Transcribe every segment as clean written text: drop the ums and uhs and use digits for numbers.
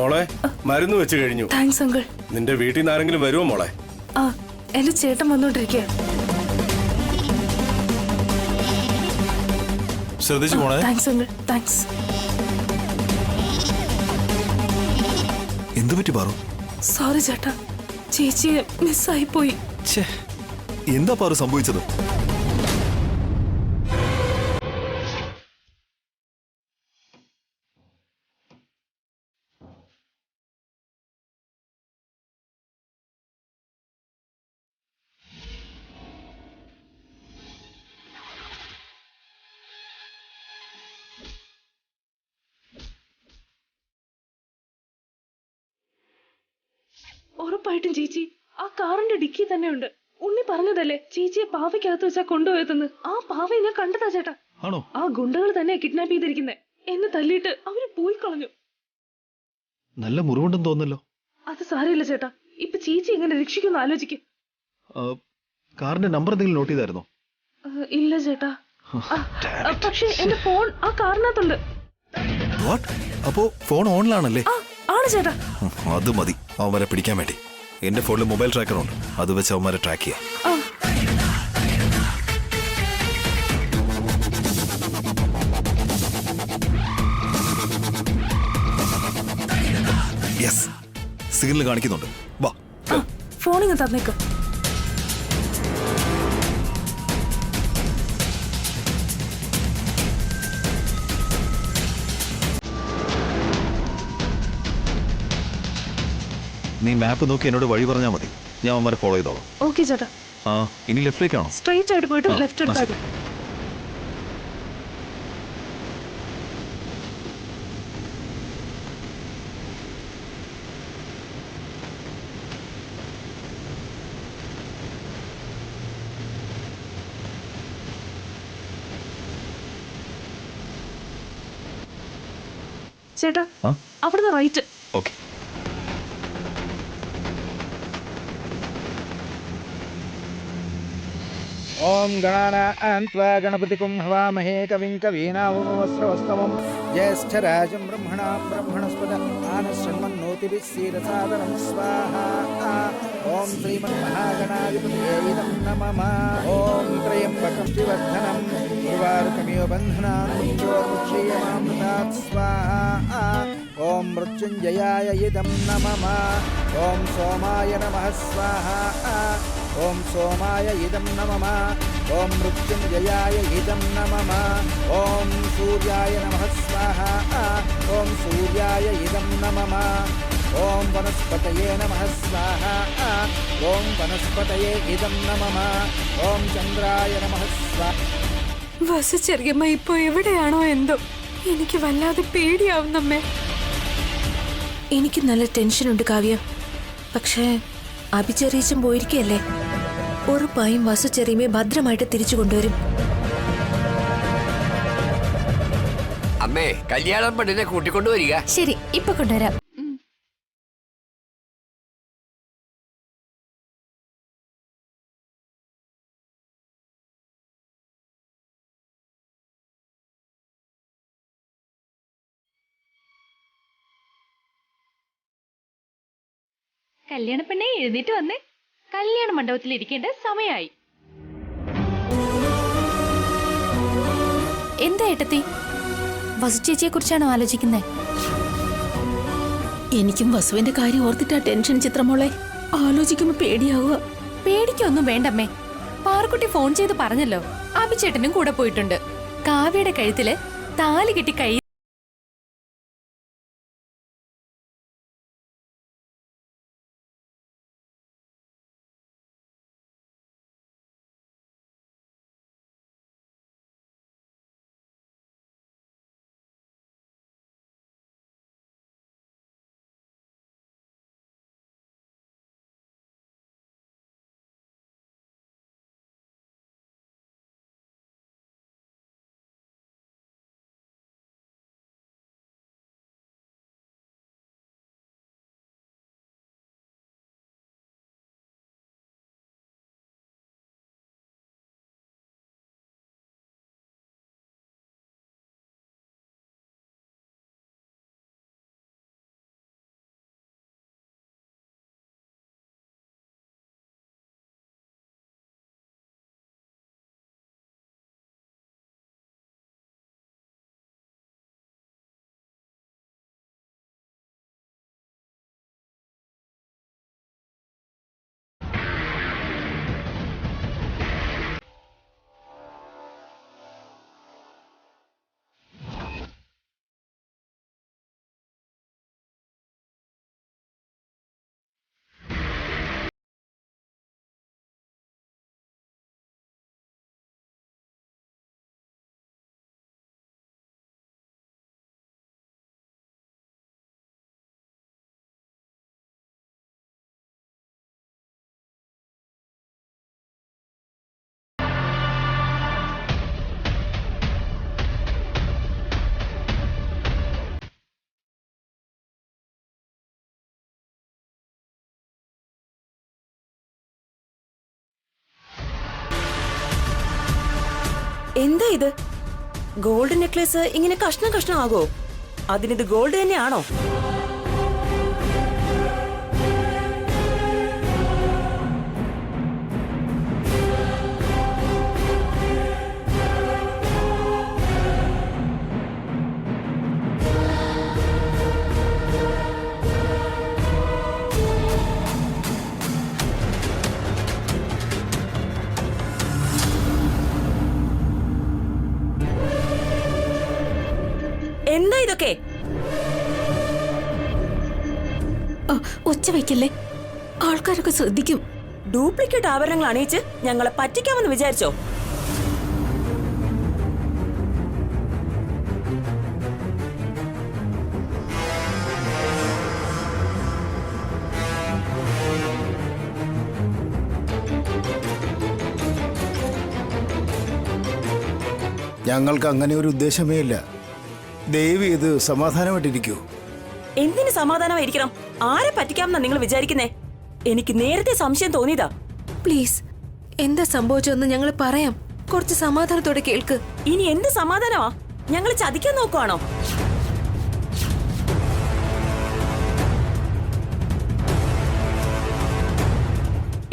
മോളെ മരുന്ന് വെച്ച് കഴിഞ്ഞു. Thanks uncle. നിന്റെ വീട്ടിൽ നിന്ന് ആരെങ്കിലും വരുമോ മോളെ? ആ എന്റെ ചേട്ടൻ വന്നോണ്ടിരിക്കുക. ശ്രദ്ധിച്ചു പോണേ. Thanks uncle. താങ്ക്സ്. എന്തു പറ്റി പാറു? സോറി ചേട്ടാ, ചേച്ചിയെ മിസ്സായി പോയി. എന്താ പാറു സംഭവിച്ചത്? ഉറപ്പായിട്ടും ചേച്ചി ആ കാറിന്റെ ഡിക്കി തന്നെ ഉണ്ട്. ഉണ്ണി പറഞ്ഞതല്ലേ ചേച്ചിയെ പാവയ്ക്കകത്ത് വെച്ചാ കൊണ്ടുപോയതെന്ന്. ആ പാവയെ ഞാൻ കണ്ടതാ ചേട്ടാ. ആണോ? ആ ഗുണ്ടകൾ തന്നെ കിഡ്നാപ്പ് ചെയ്തിരിക്കുന്നെ. എന്നെ തല്ലിയിട്ട് അവര് പോയി കളഞ്ഞു. നല്ല മുറിവുണ്ടെന്ന് തോന്നല്ലോ. അത് സാരമില്ല ചേട്ടാ, ഇപ്പൊ ചേച്ചി എങ്ങനെ രക്ഷിക്കുമെന്ന് ആലോചിക്കും. കാറിന്റെ നമ്പർ എന്തെങ്കിലും നോട്ട് ചെയ്തായിരുന്നോ? ഇല്ല ചേട്ടാ. പക്ഷെ എന്റെ ഫോൺ ആ കാറിനകത്തുണ്ട്. അപ്പോ ഫോൺ ഓണിലാണല്ലേ? ആണ് ചേട്ടാ. അത് മതി അവന്മാരെ പിടിക്കാൻ വേണ്ടി. എന്റെ ഫോണിൽ മൊബൈൽ ട്രാക്കർ ഉണ്ട്, അത് വെച്ച് അവന്മാരെ ട്രാക്ക് ചെയ്യാം. യെസ്, സിഗ്നൽ കാണിക്കുന്നുണ്ട്. വാ, ഫോണിങ് തന്നേക്ക്. നീ മാപ്പ് നോക്കി എന്നോട് വഴി പറഞ്ഞാൽ മതി, ഞാൻ അവന്മാരെ ഫോളോ ചെയ്തോളാം. ഓക്കെ ചേട്ടാ. ഇനി ലെഫ്റ്റിലേക്കാണോ? സ്ട്രൈറ്റ് ആയിട്ട് പോയിട്ട് ലെഫ്റ്റ് എടുത്താൽ. ചേട്ടാ അവിടുന്ന് റൈറ്റ്. ഓക്കെ. ओम गणानान्त्वा गणपतिं हवामहे कविं कवीनामुपमस्रवस्तमं ज्येष्ठराजं ब्रह्मणां ब्रह्मणस्पद आनशृण्वन्नोतिभिः सीदसादनं स्वाहा। ओम श्रीमन्महागणाधिपतये नमः। ओम त्र्यम्बकं शिवर्धनं उर्वारुकमिव बन्धनान् मुञ्चोर्मुक्षीयमामृतात् स्वाहा। ओम मृत्युञ्जयाय इदं नमः। ओम सोमाय नमः स्वाहा। ओम सोमाय इदं नमः। ओम मृत्युञ्जयाय इदं नमः। ओम सूर्याय नमः स्वाहा। ओम सूर्याय इदं नमः। ओम वनस्पतये नमः स्वाहा। ओम वनस्पतये इदं नमः। ओम चन्द्राय नमः स्वाहा. വസുചെറിയമ്മ ഇപ്പൊ എവിടെയാണോ എന്തോ, എനിക്ക് വല്ലാതെ പേടിയാവുന്നമ്മേ. എനിക്ക് നല്ല ടെൻഷനുണ്ട് കാവ്യ. പക്ഷേ അഭിചെറിയിച്ചും പോയിരിക്കല്ലേ, ഉറപ്പായും വസുചെറിയമ്മയെ ഭദ്രമായിട്ട് തിരിച്ചു കൊണ്ടുവരും. അമ്മേ, കല്യാണം പെണ്ണിനെ കൂട്ടിക്കൊണ്ടുവരിക. ശരി, ഇപ്പൊ കൊണ്ടുവരാം. കല്യാണ പെണ്ണെ എഴുന്നേറ്റ് വന്നേ, കല്യാണ മണ്ഡപത്തിൽ ഇരിക്കേണ്ട സമയമായി. എന്താ ഏട്ടത്തി, വസുചേച്ചിയെ കുറിച്ചാണോ ആലോചിക്കുന്നേ? എനിക്കും വസുവിന്റെ കാര്യം ഓർത്തിട്ടാ ടെൻഷൻ ചിത്രമോളെ. ആലോചിക്കുമ്പോ പേടിയാവുക. പേടിക്കൊന്നും വേണ്ടമ്മേ, പാറക്കുട്ടി ഫോൺ ചെയ്ത് പറഞ്ഞല്ലോ, അഭിചേട്ടനും കൂടെ പോയിട്ടുണ്ട്. കാവ്യയുടെ കഴുത്തില് താലി കെട്ടി കൈ എന്താ ഇത്? ഗോൾഡ് നെക്ലേസ് ഇങ്ങനെ കഷ്ണം കഷ്ണം ആകോ? അതിനിത് ഗോൾഡ് തന്നെയാണോ? എന്താ ഇതൊക്കെ? ഒച്ച വയ്ക്കല്ലേ, ആൾക്കാരൊക്കെ ശ്രദ്ധിക്കും. ഡ്യൂപ്ലിക്കേറ്റ് ആഭരണങ്ങൾ അണിയിച്ച് ഞങ്ങളെ പറ്റിക്കാമെന്ന് വിചാരിച്ചോ? ഞങ്ങൾക്ക് അങ്ങനെ ഒരു ഉദ്ദേശമേ ഇല്ല. ദയവ് ഇത് സമാധാനമായിട്ടിരിക്കൂ. എന്തിന് സമാധാനമായിരിക്കണം? ആരെ പറ്റിക്കാമെന്നാ നിങ്ങൾ വിചാരിക്കുന്നേ? എനിക്ക് നേരത്തെ സംശയം തോന്നിയതാ. പ്ലീസ്, എന്താ സംഭവിച്ചതെന്ന് ഞങ്ങൾ പറയാം. കുറച്ച് സമാധാനത്തോടെ കേൾക്ക്. ഇനി എന്ത് സമാധാനമാ? ഞങ്ങൾ ചതിക്കാൻ നോക്കുവാണോ?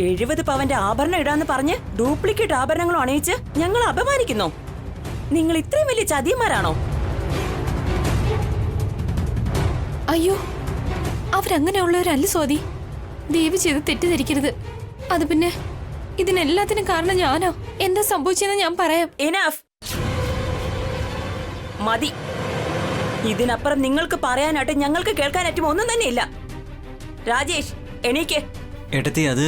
എഴുപത് പവന്റെ ആഭരണം ഇടാന്ന് പറഞ്ഞ് ഡ്യൂപ്ലിക്കേറ്റ് ആഭരണങ്ങളും അണിയിച്ച് ഞങ്ങൾ അപമാനിക്കുന്നോ? നിങ്ങൾ ഇത്രയും വലിയ ചതിയന്മാരാണോ? അയ്യോ, അവരങ്ങനെയുള്ളവരല്ല സ്വാതി. ദേവി ചെയ്ത് തെറ്റിദ്ധരിക്കരുത്. അത് പിന്നെ ഇതിനെല്ലാത്തിനും കാരണം ഞാനോ? എന്താ സംഭവിച്ചെന്ന് ഞാൻ പറയാം. എനഫ്, മതി. ഇതിനപ്പുറം നിങ്ങൾക്ക് പറയാനായിട്ട് ഞങ്ങൾക്ക് കേൾക്കാനായിട്ടും ഒന്നും തന്നെ ഇല്ല. രാജേഷ്, എണീക്ക്. ഏട്ടത്തി, അത്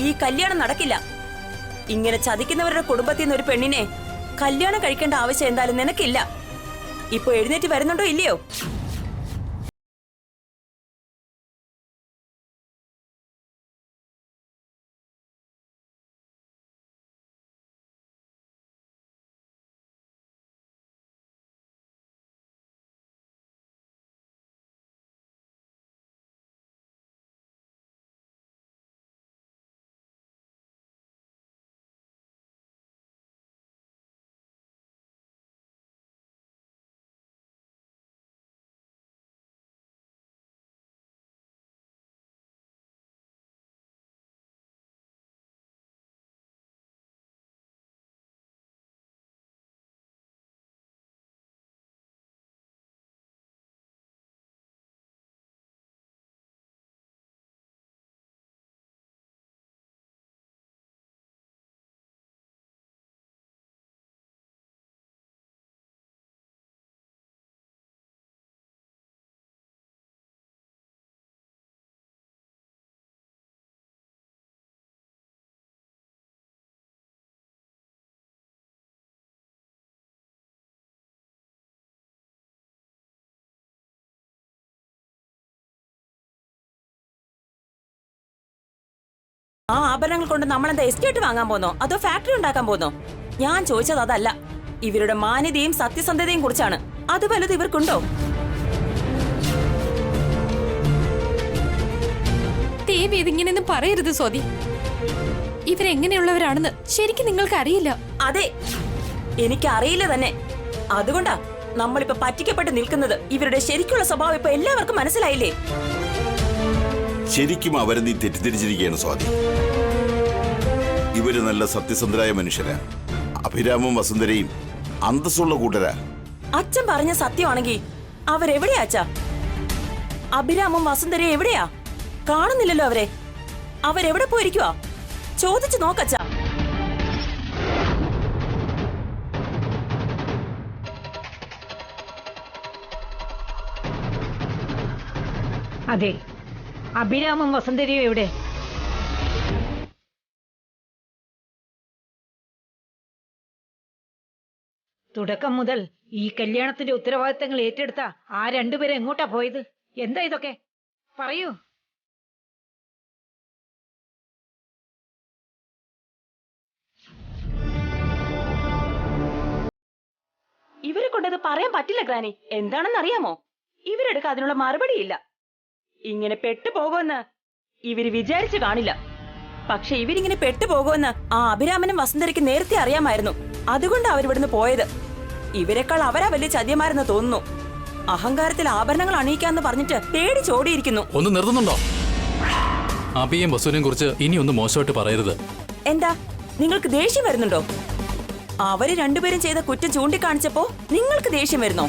ഈ കല്യാണം നടക്കില്ല. ഇങ്ങനെ ചതിക്കുന്നവരുടെ കുടുംബത്തിൽ നിന്ന് ഒരു പെണ്ണിനെ കല്യാണം കഴിക്കേണ്ട ആവശ്യം എന്തായാലും നിനക്കില്ല. ഇപ്പൊ എഴുന്നേറ്റ് വരുന്നുണ്ടോ ഇല്ലയോ? ആ ആഭരണങ്ങൾ കൊണ്ട് നമ്മളെന്താ എസ്റ്റേറ്റ് വാങ്ങാൻ പോന്നോ അതോ ഫാക്ടറി ഉണ്ടാക്കാൻ പോന്നോ? ഞാൻ ചോദിച്ചത് അതല്ല. ഇവരുടെ മാന്യതയും സത്യസന്ധതയും കുറിച്ചാണ്. അത് വലുത് ഇവർക്കുണ്ടോ? ദേവി ഇതിങ്ങനെയൊന്നും പറയരുത് സ്വാതി. ഇവരെങ്ങനെയുള്ളവരാണെന്ന് ശരിക്കും നിങ്ങൾക്ക് അറിയില്ല. അതെ, എനിക്കറിയില്ല തന്നെ. അതുകൊണ്ടാ നമ്മളിപ്പോ പറ്റിക്കപ്പെട്ട് നിൽക്കുന്നത്. ഇവരുടെ ശരിക്കുള്ള സ്വഭാവം ഇപ്പൊ എല്ലാവർക്കും മനസ്സിലായില്ലേ? ശരിക്കും അവരെ നീ തെറ്റിദ്ധരിച്ചിരിക്കുകയാണ് സ്വാതി. ഇവര് നല്ല സത്യസന്ധരായ മനുഷ്യരാ. അഭിരാമും വസുന്ധരയും അന്തസ്സുള്ള കൂട്ടരാ. അച്ഛൻ പറഞ്ഞ സത്യമാണെങ്കിൽ അവരെവിടെയാ അച്ഛാ? അഭിരാമും വസുന്ധരയും എവിടെയാ? കാണുന്നില്ലല്ലോ അവരെ. അവരെവിടെ പോയിരിക്കുവാ? ചോദിച്ചു നോക്കച്ചാ. അതെ, അഭിരാമും വസുന്ധരയും എവിടെ? തുടക്കം മുതൽ ഈ കല്യാണത്തിന്റെ ഉത്തരവാദിത്തങ്ങൾ ഏറ്റെടുത്ത ആ രണ്ടുപേരും എങ്ങോട്ടാ പോയത്? എന്താ ഇതൊക്കെ? പറയൂ. ഇവരെ കൊണ്ടത് പറയാൻ പറ്റില്ല ഗ്രാനി. എന്താണെന്ന് അറിയാമോ? ഇവരെടുക്ക അതിനുള്ള മറുപടിയില്ല. ഇങ്ങനെ പെട്ടുപോകുമെന്ന് ഇവര് വിചാരിച്ചു കാണില്ല. പക്ഷെ ഇവരിങ്ങനെ പെട്ടുപോകുമെന്ന് ആ അഭിരാമനും വസുന്ധരയ്ക്ക് നേരത്തെ അറിയാമായിരുന്നു. അതുകൊണ്ട് അവരിവിടുന്ന് പോയത്. ഇവരെക്കാൾ അവരാ വലിയ ചതിയന്മാരെന്ന് തോന്നുന്നു. അഹങ്കാരത്തിൽ ആഭരണങ്ങൾ അണിയിക്കാന്ന് പറഞ്ഞിട്ട് പേടിച്ചോടിയിരിക്കുന്നു. ഒന്ന് നിർത്തുന്നുണ്ടോ? അഭിയും വസുവിനെയും കുറിച്ച് ഇനി ഒന്ന് മോശമായിട്ട് പറയരുത്. എന്താ നിങ്ങൾക്ക് ദേഷ്യം വരുന്നുണ്ടോ? അവര് രണ്ടുപേരും ചെയ്ത കുറ്റം ചൂണ്ടിക്കാണിച്ചപ്പോ നിങ്ങൾക്ക് ദേഷ്യം വരുന്നോ?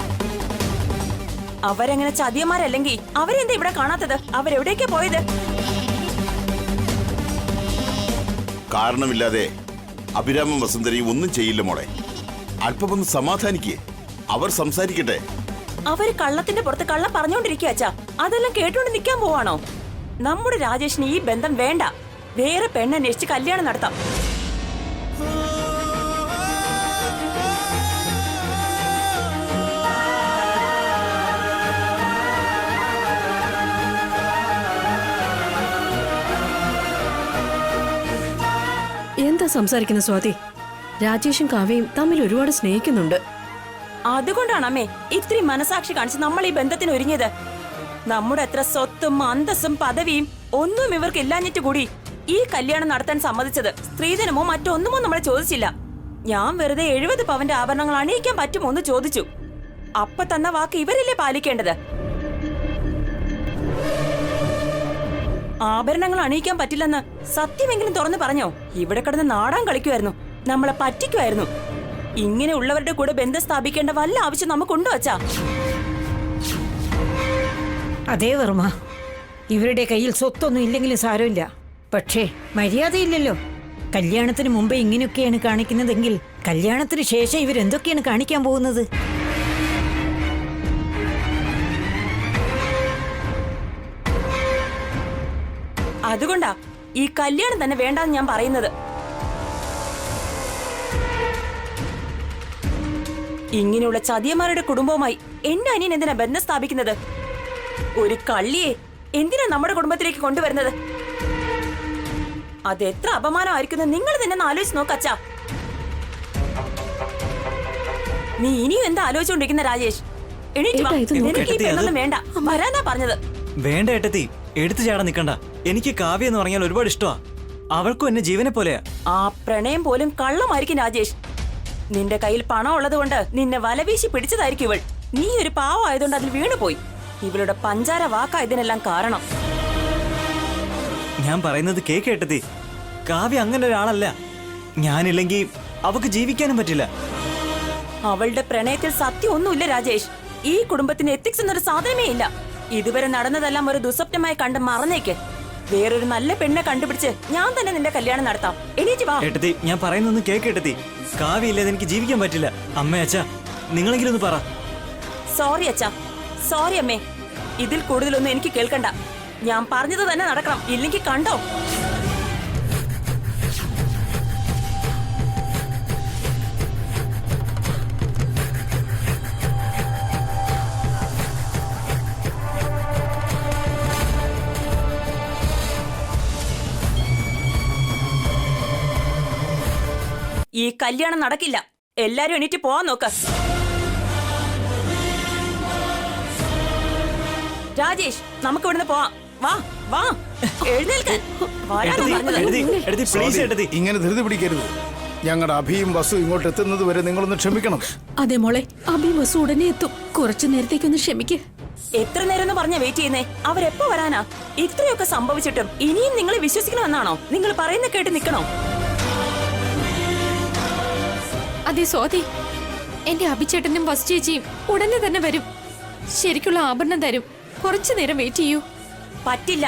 അവരെങ്ങനെ ചതിയന്മാരല്ലെങ്കിൽ അവരെന്താ ഇവിടെ കാണാത്തത്? അവരെവിടേക്കാ പോയത്? കാരണമില്ലാതെ അഭിരാമം വസുന്ധരയും ഒന്നും ചെയ്യില്ല മോളെ. അല്പമൊന്ന് സമാധാനിക്കേ, അവർ സംസാരിക്കട്ടെ. അവര് കള്ളത്തിന്റെ പുറത്ത് കള്ളം പറഞ്ഞോണ്ടിരിക്കുക അച്ഛാ. അതെല്ലാം കേട്ടോണ്ട് നിൽക്കാൻ പോവാണോ? നമ്മുടെ രാജേഷിന് ഈ ബന്ധം വേണ്ട. വേറെ പെണ്ണന്വേഷിച്ച് കല്യാണം നടത്താം. എന്താ സംസാരിക്കുന്ന സ്വാതി? രാജേഷും കാവ്യയും തമ്മിൽ ഒരുപാട് സ്നേഹിക്കുന്നുണ്ട്. അതുകൊണ്ടാണ് അമ്മേ ഇത്രയും മനസാക്ഷി കാണിച്ച് നമ്മൾ ഈ ബന്ധത്തിന് ഒരുങ്ങിയത്. നമ്മുടെ എത്ര സ്വത്തും അന്തസ്സും പദവിയും ഒന്നും ഇവർക്ക് ഇല്ലാഞ്ഞിട്ട് കൂടി ഈ കല്യാണം നടത്താൻ സമ്മതിച്ചത്. സ്ത്രീധനമോ മറ്റൊന്നുമോ നമ്മളെ ചോദിച്ചില്ല. ഞാൻ വെറുതെ 70 പവന്റെ ആഭരണങ്ങൾ അണിയിക്കാൻ പറ്റുമോ എന്ന് ചോദിച്ചു. അപ്പൊ തന്ന വാക്ക് ഇവരല്ലേ പാലിക്കേണ്ടത്? ആഭരണങ്ങൾ അണിയിക്കാൻ പറ്റില്ലെന്ന് സത്യമെങ്കിലും തുറന്നു പറഞ്ഞോ? ഇവിടെ കിടന്ന് നാടാൻ കളിക്കുമായിരുന്നു, നമ്മളെ പറ്റിക്കുമായിരുന്നു. ഇങ്ങനെയുള്ളവരുടെ കൂടെ ബന്ധം സ്ഥാപിക്കേണ്ട വല്ല ആവശ്യം നമുക്കുണ്ടോ അച്ഛാ? അതേ വർമ്മ, ഇവരുടെ കയ്യിൽ സ്വത്തൊന്നും ഇല്ലെങ്കിലും സാരമില്ല. പക്ഷേ മര്യാദയില്ലല്ലോ. കല്യാണത്തിന് മുമ്പേ ഇങ്ങനെയൊക്കെയാണ് കാണിക്കുന്നതെങ്കിൽ കല്യാണത്തിന് ശേഷം ഇവരെന്തൊക്കെയാണ് കാണിക്കാൻ പോകുന്നത്? അതുകൊണ്ടാ ഈ കല്യാണം തന്നെ വേണ്ടെന്ന് ഞാൻ പറയുന്നത്. ഇങ്ങനെയുള്ള ചതിയന്മാരുടെ കുടുംബവുമായി എന്റെ അനിയൻ എന്തിനാ ബന്ധം സ്ഥാപിക്കുന്നത്? ഒരു കള്ളിയെ എന്തിനാ നമ്മുടെ കുടുംബത്തിലേക്ക് കൊണ്ടുവരുന്നത്? അതെത്ര അപമാനമായിരിക്കുന്നു നിങ്ങൾ തന്നെ ആലോചിച്ച് നോക്കച്ചാ. നീ ഇനിയും എന്താ ആലോചിച്ചുകൊണ്ടിരിക്കുന്ന രാജേഷ്? എണീറ്റ് വാ. നിനക്ക് ഈ പെണ്ണൊന്നും വേണ്ട, വരാനാ പറഞ്ഞത്. വേണ്ട ഏട്ടത്തി, എടുത്തു ചാടാൻ നിക്കണ്ട. എനിക്ക് കാവ്യ എന്ന് പറഞ്ഞാൽ ഒരുപാട് ഇഷ്ടമാ. അവൾക്കും എന്നെ ജീവനെ പോലെയാ. ആ പ്രണയം പോലും കള്ളമായിരിക്കും രാജേഷ്. നിന്റെ കയ്യിൽ പണം ഉള്ളത് കൊണ്ട് നിന്നെ വലവീശി പിടിച്ചതായിരിക്കും ഇവൾ. നീ ഒരു പാവമായതുകൊണ്ട് അതിൽ വീണുപോയി. ഇവളുടെ പഞ്ചാര വാക്കാ ഇതിനെല്ലാം കാരണം. ഞാൻ പറയുന്നത് കേക്ക് ഏട്ടത്തി. കാവ്യ അങ്ങനെ ഒരാളല്ല. ഞാനില്ലെങ്കിൽ അവക്ക് ജീവിക്കാനും പറ്റില്ല. അവളുടെ പ്രണയത്തിൽ സത്യം ഒന്നുമില്ല രാജേഷ്. ഈ കുടുംബത്തിന് എത്തിക്സ് എന്നൊരു സാധനമേ ഇല്ല. ഇതുവരെ നടന്നതെല്ലാം ഒരു ദുസ്വപ്നമായി കണ്ട് മറന്നേക്ക്. വേറൊരു നല്ല പെണ്ണെ കണ്ടുപിടിച്ച് ഞാൻ തന്നെ നിന്റെ കല്യാണം നടത്താം. എണീറ്റ് വാ. ഏട്ടത്തി, ഞാൻ പറയുന്നൊന്നും കേക്ക് ഏട്ടത്തി. കാവ്യ ഇല്ലാതെ എനിക്ക് ജീവിക്കാൻ പറ്റില്ല. അമ്മ അച്ഛാ, നിങ്ങളെങ്കിലും ഒന്ന് പറ. സോറി അച്ഛാ, സോറി അമ്മേ. ഇതിൽ കൂടുതലൊന്നും എനിക്ക് കേൾക്കണ്ട. ഞാൻ പറഞ്ഞത് തന്നെ നടക്കണം, ഇല്ലെങ്കിൽ കണ്ടോ. ഈ കല്യാണം നടക്കില്ല. എല്ലാരും എണീറ്റ് പോവാൻ നോക്ക്. രാജേഷ്, നമുക്ക് ഇവിടുന്ന് പോവാം. വാ വാ, എഴുന്നേൽക്കാൻ. ഇങ്ങനെ ധൃതി പിടിക്കരുത്. ഞങ്ങളുടെ അഭിയും വസു ഇങ്ങോട്ട് എത്തുന്നത് വരെ നിങ്ങളൊന്ന് ക്ഷമിക്കണം. അതെ മോളെ, അഭി വസു ഉടനെ എത്തും. കുറച്ചു നേരത്തേക്കൊന്ന് ക്ഷമിക്ക്. എത്ര നേരം പറഞ്ഞ വെയിറ്റ് ചെയ്യുന്നേ? അവരെപ്പോ വരാനാ? ഇത്രയൊക്കെ സംഭവിച്ചിട്ടും ഇനിയും നിങ്ങളെ വിശ്വസിക്കണമെന്നാണോ? നിങ്ങൾ പറയുന്ന കേട്ട് നിൽക്കണോ? അതെ സ്വാതി, എന്റെ അഭിചേട്ടനും വസു ചേച്ചിയും ഉടനെ തന്നെ വരും. ശരിക്കുള്ള ആഭരണം തരും. കുറച്ചു നേരം വെയിറ്റ് ചെയ്യൂ. പറ്റില്ല.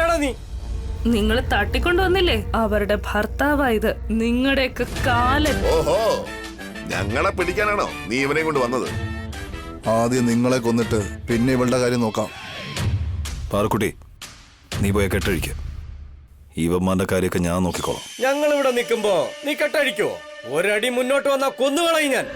ആരാടാ നീ? നിങ്ങൾ തട്ടിക്കൊണ്ടുവന്നില്ലേ അവരുടെ ഭർത്താവായത് നിങ്ങളുടെയൊക്കെ കാലൻ. ഓഹോ, ഞങ്ങളെ പിടിക്കാനാണോ നീ ഇവനെ കൊണ്ട് വന്നത്? ആദ്യം നിങ്ങളെ കൊന്നിട്ട് പിന്നെ ഇവളുടെ കാര്യം നോക്കാം. പാറക്കുട്ടി, നീ പോയ കെട്ടഴിക്ക. ഇവന്മാരുടെ കാര്യമൊക്കെ ഞാൻ നോക്കിക്കോളാം. ഞങ്ങൾ ഇവിടെ നിൽക്കുമ്പോ നീ കെട്ടഴിക്കോ? ഒരടി മുന്നോട്ട് വന്നാ കൊന്നുകളയും ഞാൻ.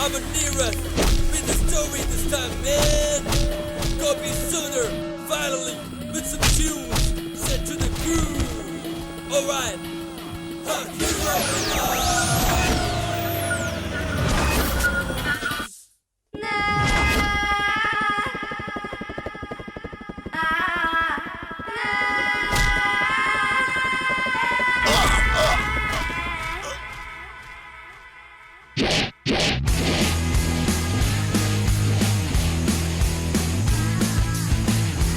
I'm a nearest. Read the story this time, man. Copy sooner, finally, with some tunes set to the groove. Alright. Huh,